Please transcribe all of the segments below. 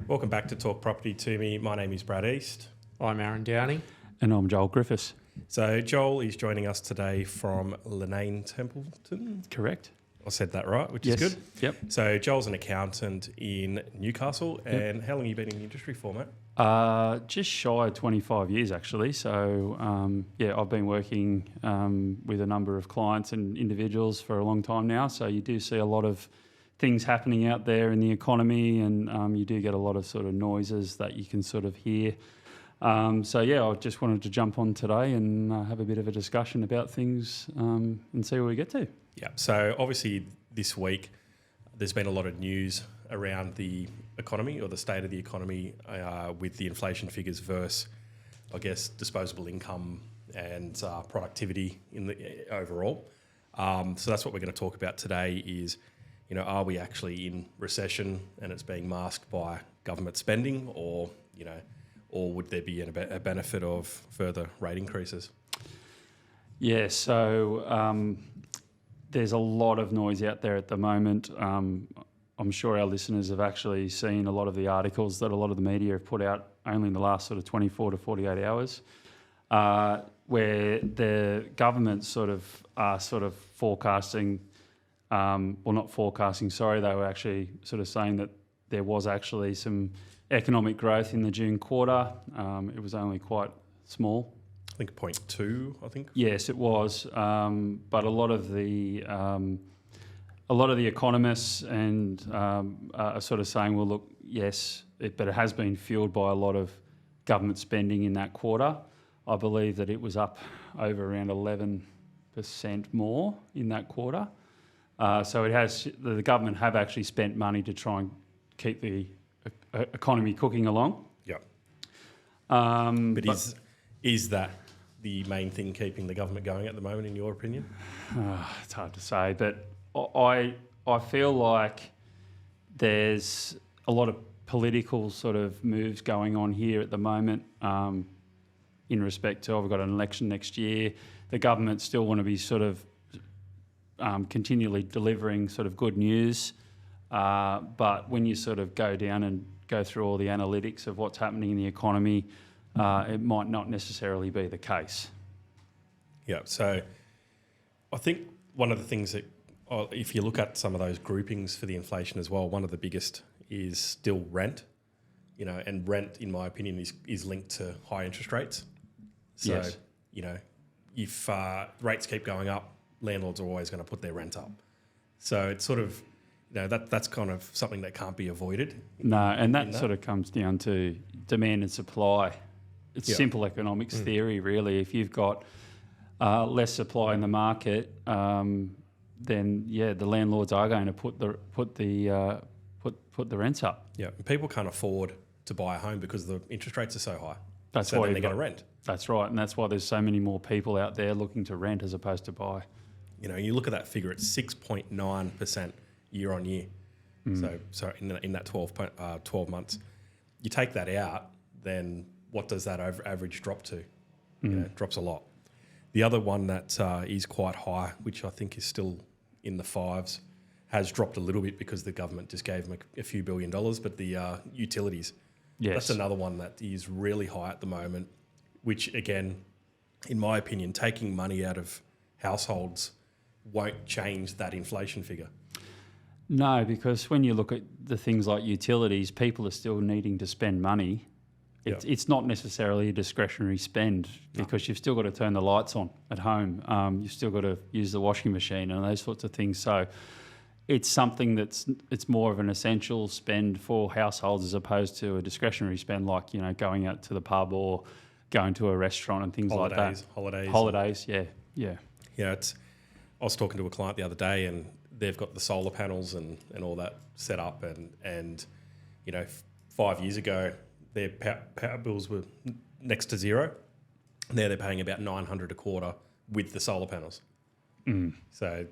Welcome back to Talk Property to Me. My name is Brad East. I'm Aaron Downey. And I'm Joel Griffiths. So Joel is joining us today from Leenane Templeton. Correct. I said that right, which Yes. is good. Yep. So Joel's an accountant in Newcastle. And how long have you been in the industry for, mate? Just shy of 25 years, actually. So, I've been working with a number of clients and individuals for a long time now. So you do see a lot of things happening out there in the economy, and you do get a lot of sort of noises that you can sort of hear. I just wanted to jump on today and have a bit of a discussion about things and see where we get to. Yeah. So obviously this week there's been a lot of news around the economy or the state of the economy with the inflation figures versus, I guess, disposable income and productivity in the overall. So that's what we're going to talk about today is, are we actually in recession and it's being masked by government spending, or would there be a benefit of further rate increases? Yeah, so there's a lot of noise out there at the moment. I'm sure our listeners have actually seen a lot of the articles that a lot of the media have put out only in the last sort of 24 to 48 hours, where the government are forecasting, they were actually sort of saying that there was actually some economic growth in the June quarter. It was only quite small. I think 0.2, I think. Yes, it was. But a lot of the economists and are sort of saying, well, look, yes, but it has been fueled by a lot of government spending in that quarter. I believe that it was up over around 11% more in that quarter. So the government have actually spent money to try and keep the economy cooking along. Yeah. But is that the main thing keeping the government going at the moment, in your opinion? It's hard to say, but I feel like there's a lot of political sort of moves going on here at the moment in respect to, we've got an election next year. The government still want to be sort of continually delivering sort of good news. But when you sort of go down and go through all the analytics of what's happening in the economy, it might not necessarily be the case. Yeah, so I think one of the things that, if you look at some of those groupings for the inflation as well, one of the biggest is still rent, and rent, in my opinion, is linked to high interest rates. So, yes. If rates keep going up, landlords are always going to put their rent up. So it's sort of, that's kind of something that can't be avoided. No, and that sort of comes down to demand and supply. It's simple economics theory, really. If you've got less supply in the market, then the landlords are going to put the rents up. Yeah, and people can't afford to buy a home because the interest rates are so high. That's so why then they're going to rent. That's right, and that's why there's so many more people out there looking to rent as opposed to buy. You look at that figure; it's 6.9% year on year. So in that 12 months, you take that out, then what does that average drop to? It drops a lot. The other one that is quite high, which I think is still in the fives, has dropped a little bit because the government just gave them a few $1 billion, but the utilities, Yes. that's another one that is really high at the moment, which again, in my opinion, taking money out of households won't change that inflation figure. No, because when you look at the things like utilities, people are still needing to spend money. It's not necessarily a discretionary spend because you've still got to turn the lights on at home. You've still got to use the washing machine and those sorts of things. So it's something it's more of an essential spend for households as opposed to a discretionary spend like, going out to the pub or going to a restaurant and things like that. Holidays, yeah. I was talking to a client the other day and they've got the solar panels and all that set up and 5 years ago their power bills were next to zero. Now they're paying about $900 a quarter with the solar panels. So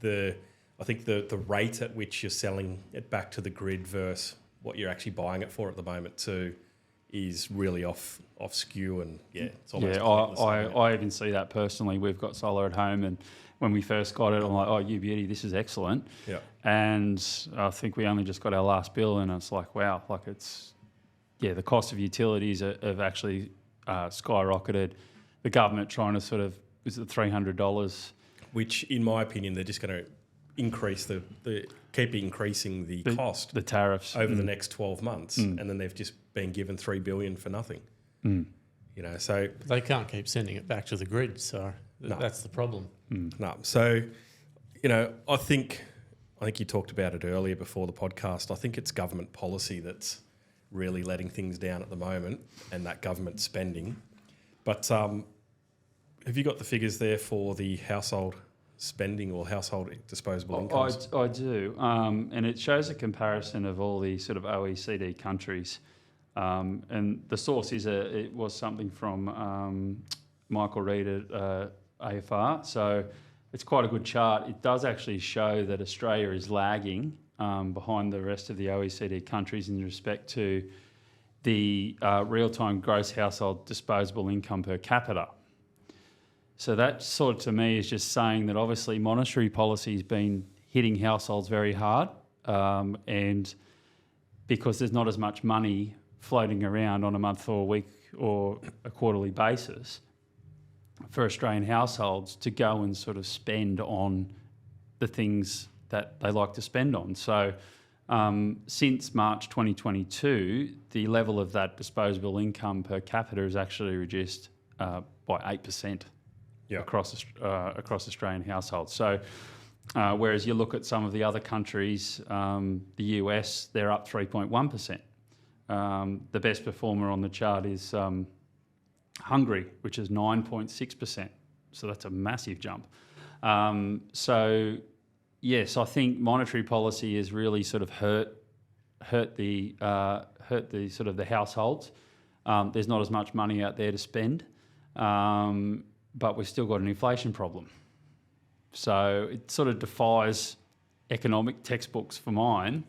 I think the rate at which you're selling it back to the grid versus what you're actually buying it for at the moment too is really off skew, and it's almost I even see that personally. We've got solar at home, and when we first got it, I'm like, oh, you beauty, this is excellent. Yeah. And I think we only just got our last bill, and it's like, wow, like it's the cost of utilities have actually skyrocketed. The government trying to sort of, is it $300? Which, in my opinion, they're just going to increase keep increasing the cost, the tariffs over the next 12 months, and then they've just been given $3 billion for nothing. You know, so they can't keep sending it back to the grid, so that's the problem. No, so you know, I think you talked about it earlier before the podcast. I think it's government policy that's really letting things down at the moment, and that government spending. But have you got the figures there for the household spending or household disposable incomes? I do, and it shows a comparison of all the sort of OECD countries. And the source it was something from Michael Reid at AFR. So it's quite a good chart. It does actually show that Australia is lagging behind the rest of the OECD countries in respect to the real-time gross household disposable income per capita. So that sort of, to me, is just saying that obviously monetary policy has been hitting households very hard, and because there's not as much money floating around on a month or a week or a quarterly basis for Australian households to go and sort of spend on the things that they like to spend on. So since March 2022, the level of that disposable income per capita has actually reduced by 8%. Across Australian households. So whereas you look at some of the other countries, the US, they're up 3.1%. The best performer on the chart is Hungary, which is 9.6%. So that's a massive jump. So yes, I think monetary policy has really sort of hurt the sort of the households. There's not as much money out there to spend. But we've still got an inflation problem. So it sort of defies economic textbooks for mine.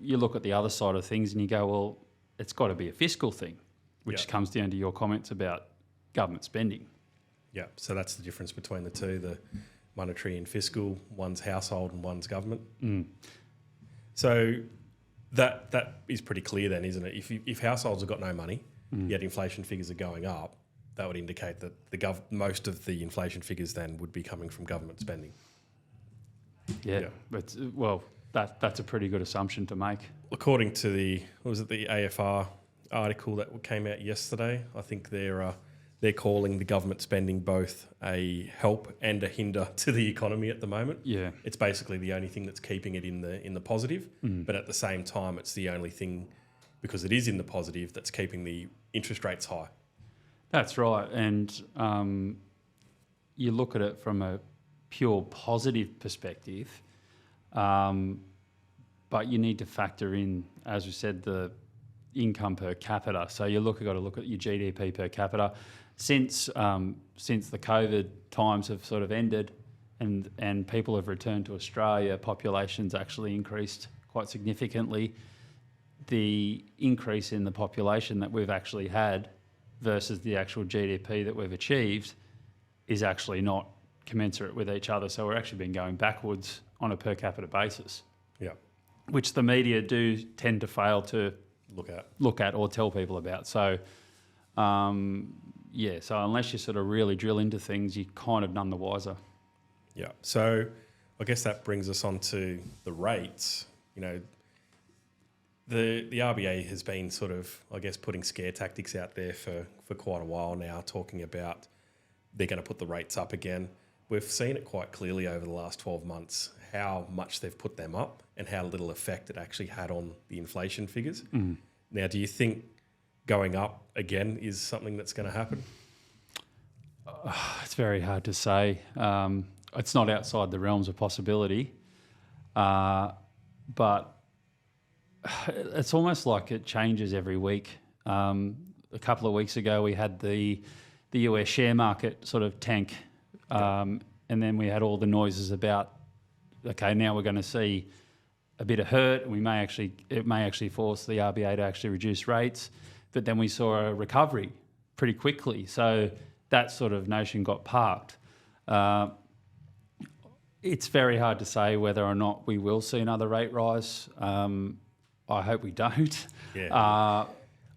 You look at the other side of things and you go, well, it's got to be a fiscal thing, which comes down to your comments about government spending. Yeah, so that's the difference between the two, the monetary and fiscal, one's household and one's government. So that is pretty clear then, isn't it? If households have got no money, yet inflation figures are going up, that would indicate that most of the inflation figures then would be coming from government spending. But that's a pretty good assumption to make. According to the AFR article that came out yesterday, I think they're calling the government spending both a help and a hinder to the economy at the moment. Yeah, it's basically the only thing that's keeping it in the positive, but at the same time, it's the only thing, because it is in the positive, that's keeping the interest rates high. That's right, and you look at it from a pure positive perspective, but you need to factor in, as we said, the income per capita. So got to look at your GDP per capita. Since the COVID times have sort of ended, and people have returned to Australia, population's actually increased quite significantly. The increase in the population that we've actually had versus the actual GDP that we've achieved is actually not commensurate with each other. So we're actually been going backwards on a per capita basis. Yeah. Which the media do tend to fail to look at or tell people about. So, so unless you sort of really drill into things, you're kind of none the wiser. Yeah. So I guess that brings us on to the rates. You know, the RBA has been sort of, I guess, putting scare tactics out there for quite a while now, talking about they're going to put the rates up again. We've seen it quite clearly over the last 12 months how much they've put them up and how little effect it actually had on the inflation figures. Now, do you think going up again is something that's going to happen? It's very hard to say. It's not outside the realms of possibility, but it's almost like it changes every week. A couple of weeks ago, we had the US share market sort of tank, and then we had all the noises about, okay, now we're going to see a bit of hurt, and it may actually force the RBA to actually reduce rates. But then we saw a recovery pretty quickly, so that sort of notion got parked. It's very hard to say whether or not we will see another rate rise. I hope we don't. Yeah.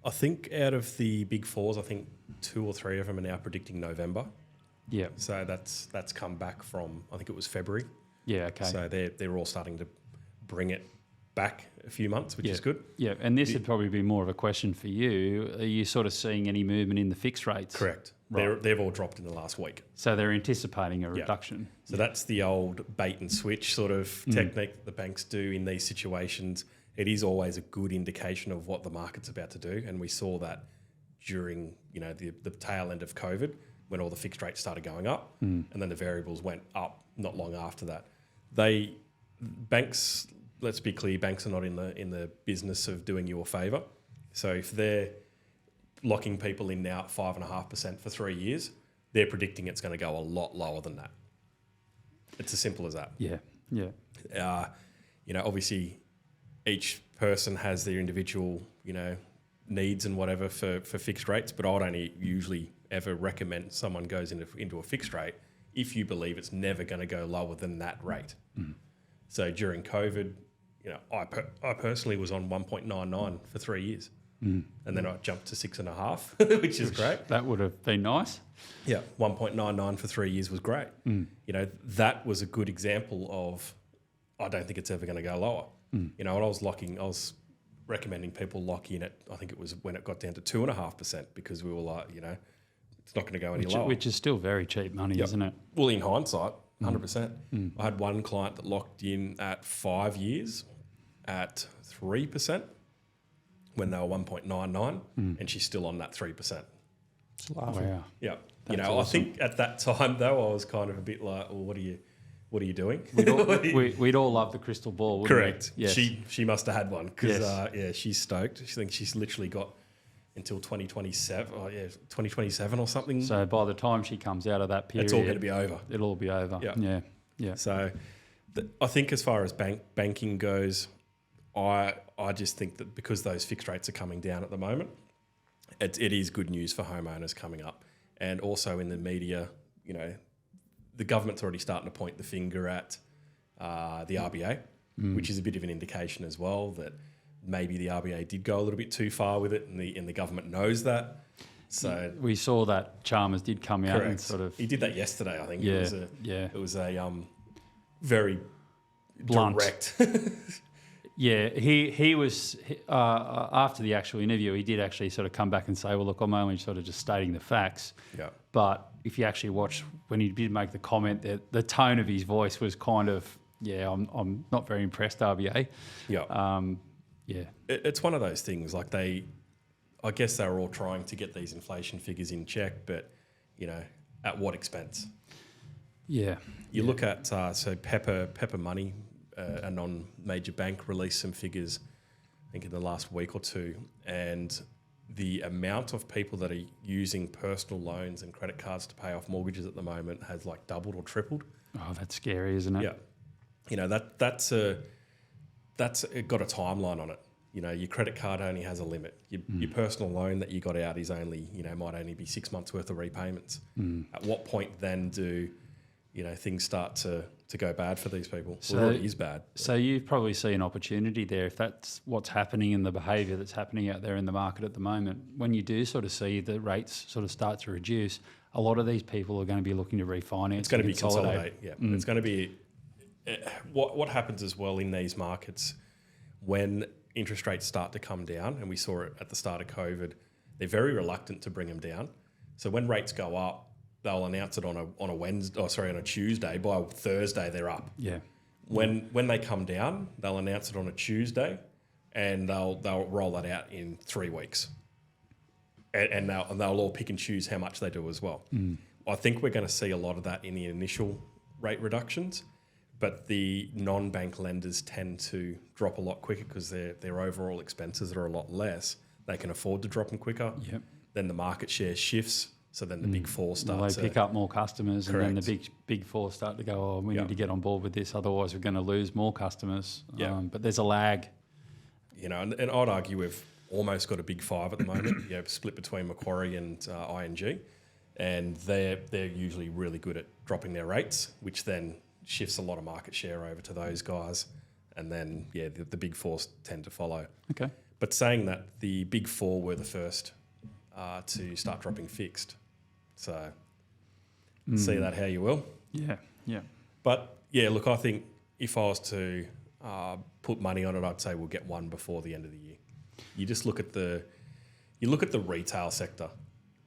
I think out of the big fours, I think 2 or 3 of them are now predicting November. Yeah. So that's come back from, I think it was February. Yeah, okay. So they're all starting to bring it back a few months, which is good. Yeah, and this would probably be more of a question for you. Are you sort of seeing any movement in the fixed rates? Correct. Right. They've all dropped in the last week. So they're anticipating a reduction. So that's the old bait and switch sort of technique that the banks do in these situations. It is always a good indication of what the market's about to do, and we saw that during the tail end of COVID when all the fixed rates started going up, and then the variables went up not long after that. Banks, let's be clear, banks are not in the business of doing you a favour. So if they're locking people in now at 5.5% for 3 years, they're predicting it's going to go a lot lower than that. It's as simple as that. Yeah. Obviously, each person has their individual, needs and whatever for fixed rates, but I would only usually ever recommend someone goes into a fixed rate if you believe it's never going to go lower than that rate. So during COVID, I personally was on 1.99 for 3 years, and then I jumped to 6.5, which is great. That would have been nice. Yeah, 1.99 for 3 years was great. That was a good example of I don't think it's ever going to go lower. And I was recommending people lock in at, I think it was when it got down to 2.5%, because we were like, it's not going to go any lower. Which is still very cheap money, isn't it? Well, in hindsight, 100%. I had one client that locked in at 5 years at 3% when they were 1.99, and she's still on that 3%. It's laughing. Wow. Yeah. That's I awesome. think at that time, though, I was kind of a bit like, well, what are you doing? We'd all love the crystal ball, wouldn't Correct. we? Yes. She must have had one because Yes. she's stoked. She thinks she's literally got until 2027. 2027 or something. So by the time she comes out of that period, it's all going to be over. It'll all be over. Yeah. Yeah. So, I think as far as banking goes, I just think that because those fixed rates are coming down at the moment, it is good news for homeowners coming up, and also in the media, the government's already starting to point the finger at the RBA, which is a bit of an indication as well that maybe the RBA did go a little bit too far with it, and the government knows that. So we saw that Chalmers did come out and correct. sort of He did that yesterday, I think. Yeah, It was a very Blunt. direct. Yeah, he was after the actual interview, he did actually sort of come back and say, well, look, I'm only sort of just stating the facts. Yeah. But if you actually watch when he did make the comment, the tone of his voice was kind of, I'm not very impressed, RBA. Yeah. It's one of those things, like I guess they were all trying to get these inflation figures in check, but, at what expense? Yeah. You look at, so Pepper Money, a non-major bank, released some figures, I think in the last week or two, and the amount of people that are using personal loans and credit cards to pay off mortgages at the moment has like doubled or tripled. Oh, that's scary, isn't it? Yeah. That's got a timeline on it. Your credit card only has a limit. Your personal loan that you got out is only, might only be 6 months worth of repayments. At what point then do, things start to go bad for these people? So, well, it already is bad. So you probably see an opportunity there if that's what's happening in the behaviour that's happening out there in the market at the moment. When you do sort of see the rates sort of start to reduce, a lot of these people are going to be looking to refinance. It's going to be consolidate. Yeah, it's going to be what happens as well in these markets when interest rates start to come down, and we saw it at the start of COVID. They're very reluctant to bring them down. So when rates go up, they'll announce it on a Tuesday. By Thursday, they're up. Yeah. When they come down, they'll announce it on a Tuesday, and they'll roll that out in 3 weeks. And they'll all pick and choose how much they do as well. I think we're going to see a lot of that in the initial rate reductions, but the non-bank lenders tend to drop a lot quicker because their overall expenses are a lot less. They can afford to drop them quicker. Yep. Then the market share shifts. So then the big four start to pick up more customers, Correct. and then the big four start to go, we need to get on board with this, otherwise we're going to lose more customers. Yeah. But there's a lag. And I'd argue we've almost got a big five at the moment, split between Macquarie and ING, and they're usually really good at dropping their rates, which then shifts a lot of market share over to those guys. and then the big four tend to follow. Okay. But saying that, the big four were the first to start dropping fixed. So see that how you will. Yeah, yeah. But yeah, look, I think if I was to put money on it, I'd say we'll get one before the end of the year. You just look at the retail sector.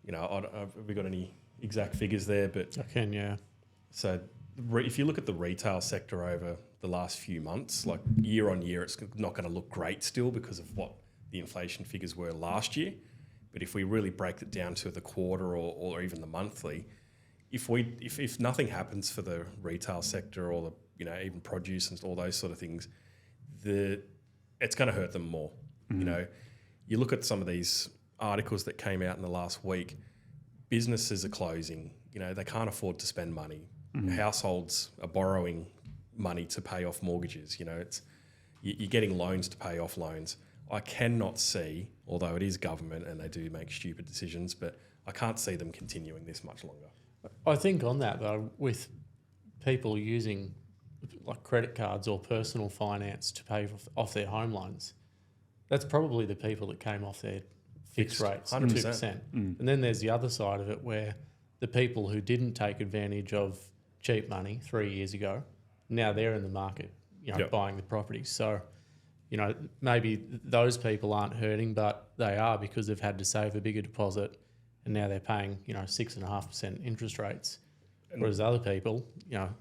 You know, have we got any exact figures there? But I can, yeah. So if you look at the retail sector over the last few months, like year on year, it's not going to look great still because of what the inflation figures were last year. But if we really break it down to the quarter or even the monthly, if nothing happens for the retail sector or even produce and all those sort of things, it's going to hurt them more. Mm-hmm. You know, you look at some of these articles that came out in the last week. Businesses are closing. You know, they can't afford to spend money. Mm-hmm. Households are borrowing money to pay off mortgages. You know, you're getting loans to pay off loans. I cannot see, although it is government and they do make stupid decisions, but I can't see them continuing this much longer. I think on that though, with people using like credit cards or personal finance to pay off their home loans, that's probably the people that came off their fixed rates, 100%. 2%. And then there's the other side of it where the people who didn't take advantage of cheap money 3 years ago, now they're in the market, buying the properties. So, maybe those people aren't hurting, but they are because they've had to save a bigger deposit and now they're paying, 6.5% interest rates. Whereas other people,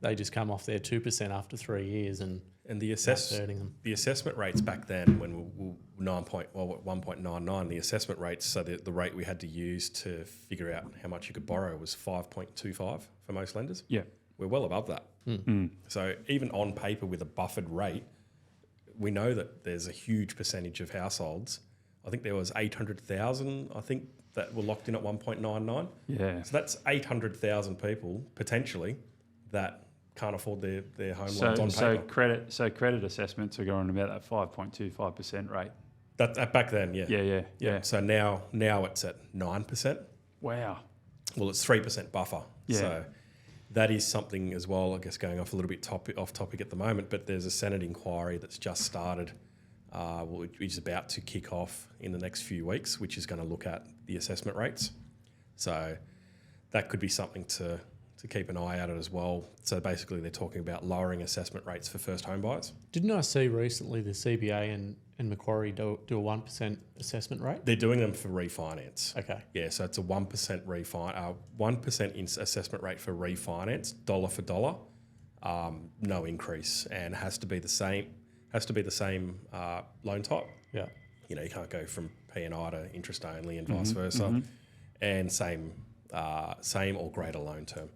they just come off their 2% after 3 years and the hurting them. The assessment rates back then when we were 1.99, the assessment rates, so the rate we had to use to figure out how much you could borrow was 5.25 for most lenders. Yeah. We're well above that. So even on paper with a buffered rate, we know that there's a huge percentage of households. I think there was 800,000, that were locked in at 1.99. Yeah. So that's 800,000 people potentially that can't afford their home loans on paper. So credit assessments are going about that 5.25% rate. That back then, yeah. Yeah. So now it's at 9%. Wow. Well, it's 3% buffer. Yeah. So that is something as well, I guess, going off a little bit off topic at the moment, but there's a Senate inquiry that's just started, which is about to kick off in the next few weeks, which is going to look at the assessment rates. So that could be something to keep an eye out as well. So basically they're talking about lowering assessment rates for first home buyers. Didn't I see recently the CBA and Macquarie do a 1% assessment rate? They're doing them for refinance. Okay. Yeah, so it's a 1% 1% assessment rate for refinance, dollar for dollar, no increase, and has to be the same loan type. Yeah. You can't go from P&I to interest only and vice versa, and same or greater loan term.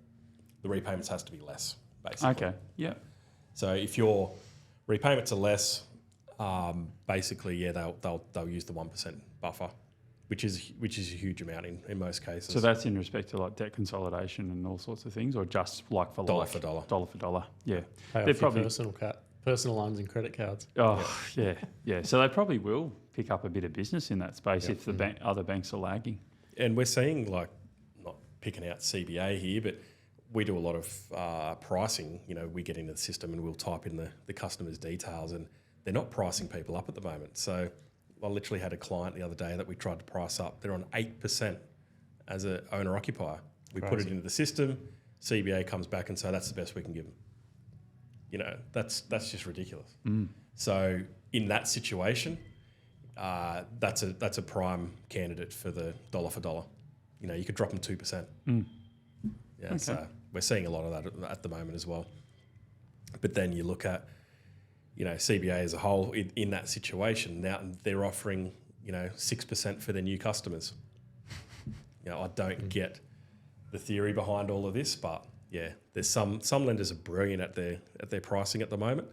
The repayments has to be less, basically. Okay. Yeah. So if your repayments are less, basically, they'll use the 1% buffer, which is a huge amount in most cases. So that's in respect to like debt consolidation and all sorts of things, or just like for dollar like for dollar. Dollar for dollar. Yeah. Pay off your personal loans and credit cards. Oh yeah. So they probably will pick up a bit of business in that space if the other banks are lagging. And we're seeing, like, not picking out CBA here, but we do a lot of pricing. We get into the system and we'll type in the customer's details, and they're not pricing people up at the moment. So I literally had a client the other day that we tried to price up. They're on 8% as an owner-occupier. We put it into the system, CBA comes back and say that's the best we can give them. That's just ridiculous. So in that situation, that's a prime candidate for the dollar for dollar. You could drop them 2%. Yeah, okay. So we're seeing a lot of that at the moment as well. But then you look at, CBA as a whole in that situation. Now they're offering, 6% for their new customers. I don't get the theory behind all of this, but yeah, there's some lenders are brilliant at their pricing at the moment.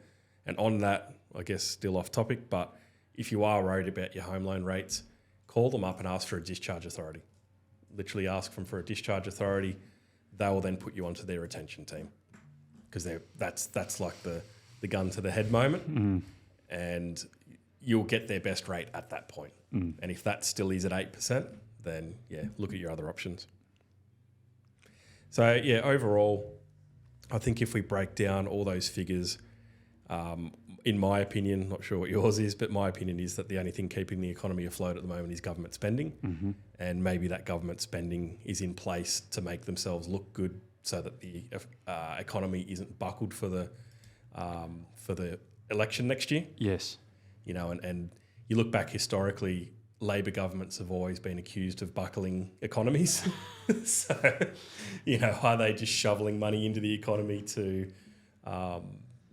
And on that, I guess still off topic, but if you are worried about your home loan rates, call them up and ask for a discharge authority. Literally ask them for a discharge authority. They will then put you onto their retention team, because that's like the gun to the head moment, and you'll get their best rate at that point. And if that still is at 8%, then look at your other options. So overall, I think if we break down all those figures, in my opinion, not sure what yours is, but my opinion is that the only thing keeping the economy afloat at the moment is government spending. Mm-hmm. And maybe that government spending is in place to make themselves look good so that the economy isn't buckled for the election next year. Yes. You know, and you look back historically, Labor governments have always been accused of buckling economies. So, you know, are they just shoveling money into the economy to,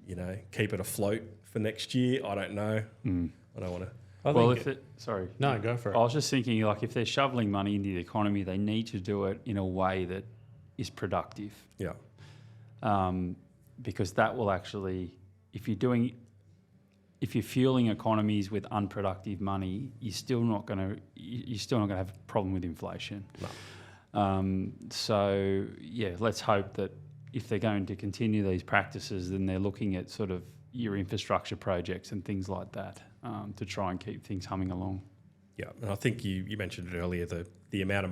you know, keep it afloat for next year? I don't know. I don't want to. Sorry. No, go for it. I was just thinking, like, if they're shoveling money into the economy, they need to do it in a way that is productive. Yeah. Because that will actually, if you're fueling economies with unproductive money, you're still not going to have a problem with inflation. No. So yeah, let's hope that if they're going to continue these practices, then they're looking at sort of your infrastructure projects and things like that to try and keep things humming along. Yeah, and I think you mentioned it earlier, the amount of,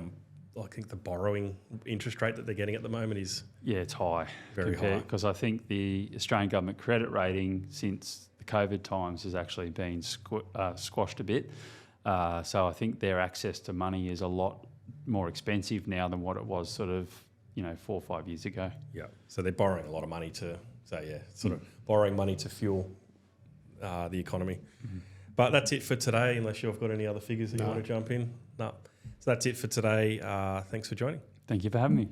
I think the borrowing interest rate that they're getting at the moment is... Yeah, it's high. Very high. Because I think the Australian government credit rating since the COVID times has actually been squashed a bit. So I think their access to money is a lot more expensive now than what it was sort of, 4 or 5 years ago. Yeah, so they're borrowing a lot of money to, borrowing money to fuel the economy. Mm-hmm. But that's it for today, unless you've got any other figures that you want to jump in. No. So that's it for today. Thanks for joining. Thank you for having me.